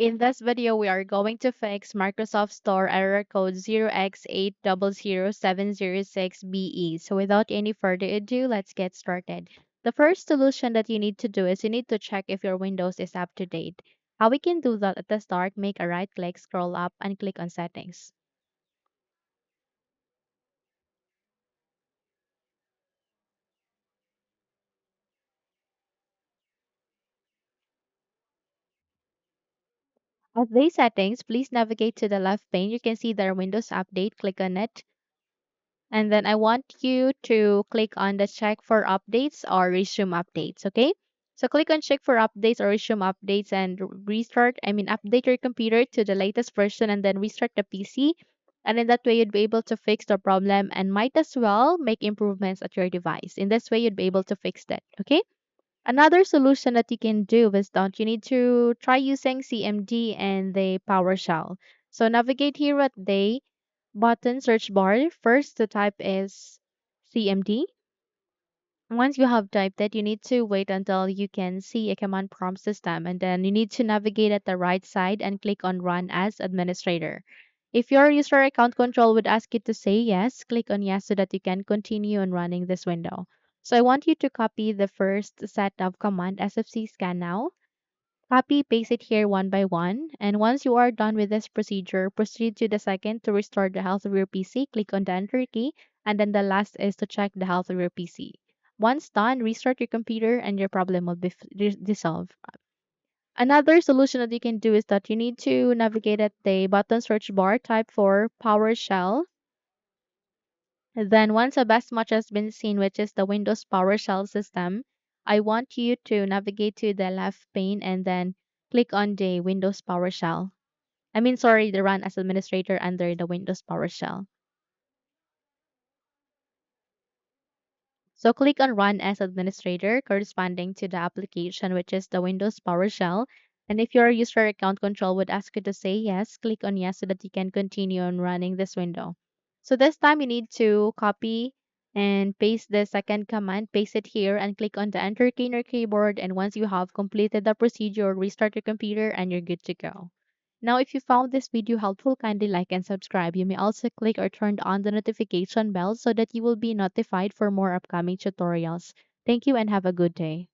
In this video, we are going to fix Microsoft Store error code 0x800706be. So without any further ado, let's get started. The first solution that you need to do is you need to check if your Windows is up to date. How we can do that at the start, make a right click, scroll up, and click on Settings. At the settings, please navigate to the left pane. You can see there Windows Update. Click on it. And then I want you to click on the check for updates or resume updates, okay? So click on check for updates or resume updates and update your computer to the latest version and then restart the PC. And in that way, you'd be able to fix the problem and might as well make improvements at your device. In this way, you'd be able to fix that, okay? Another solution that you can do is that you need to try using CMD and the PowerShell. So navigate here at the button search bar. First, the type is CMD. Once you have typed it, you need to wait until you can see a command prompt system, and then you need to navigate at the right side and click on Run as Administrator. If your user account control would ask you to say yes, click on yes so that you can continue on running this window. So I want you to copy the first set of command SFC scannow. Copy, paste it here one by one. And once you are done with this procedure, proceed to the second to restore the health of your PC. Click on the Enter key. And then the last is to check the health of your PC. Once done, restart your computer and your problem will be dissolved. Another solution that you can do is that you need to navigate at the button search bar, type for PowerShell. Then once a best match has been seen, which is the Windows PowerShell system, I want you to navigate to the left pane and then click on the Windows PowerShell. The Run as Administrator under the Windows PowerShell. So click on Run as Administrator corresponding to the application, which is the Windows PowerShell. And if your user account control would ask you to say yes, click on yes so that you can continue on running this window. So this time you need to copy and paste the second command, paste it here and click on the Enter key on your keyboard. And once you have completed the procedure, restart your computer and you're good to go. Now, if you found this video helpful, kindly like and subscribe. You may also click or turn on the notification bell so that you will be notified for more upcoming tutorials. Thank you and have a good day.